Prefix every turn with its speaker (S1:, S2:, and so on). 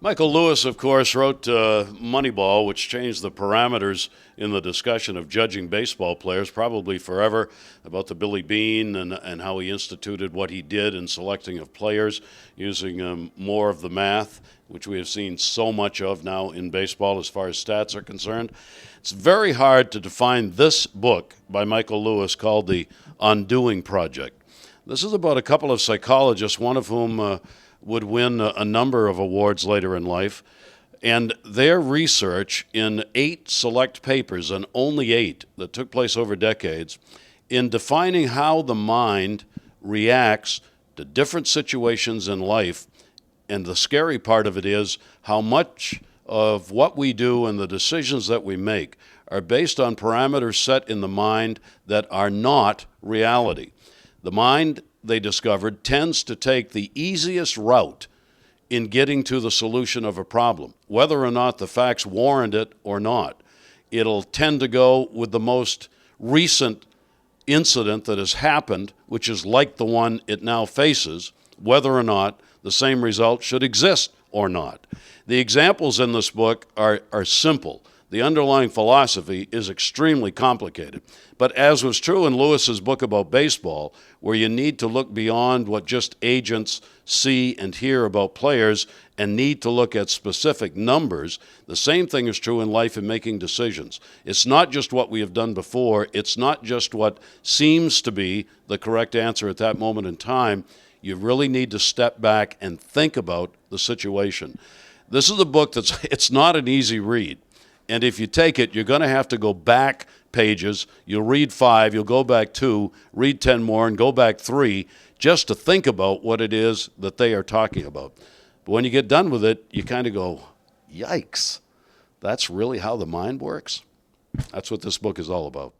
S1: Michael Lewis, of course, wrote Moneyball, which changed the parameters in the discussion of judging baseball players, probably forever, about the Billy Bean and how he instituted what he did in selecting of players using more of the math, which we have seen so much of now in baseball as far as stats are concerned. It's very hard to define this book by Michael Lewis called The Undoing Project. This is about a couple of psychologists, one of whom would win a number of awards later in life. And their research in 8 select papers, and only 8 that took place over decades, in defining how the mind reacts to different situations in life. And the scary part of it is how much of what we do and the decisions that we make are based on parameters set in the mind that are not reality. The mind, they discovered, tends to take the easiest route in getting to the solution of a problem, whether or not the facts warrant it or not. It'll tend to go with the most recent incident that has happened, which is like the one it now faces, whether or not the same result should exist or not. The examples in this book are simple. The underlying philosophy is extremely complicated. But as was true in Lewis's book about baseball, where you need to look beyond what just agents see and hear about players and need to look at specific numbers, the same thing is true in life in making decisions. It's not just what we have done before. It's not just what seems to be the correct answer at that moment in time. You really need to step back and think about the situation. This is a book it's not an easy read. And if you take it, you're going to have to go back pages. You'll read 5, you'll go back 2, read 10 more, and go back 3 just to think about what it is that they are talking about. But when you get done with it, you kind of go, yikes, that's really how the mind works? That's what this book is all about.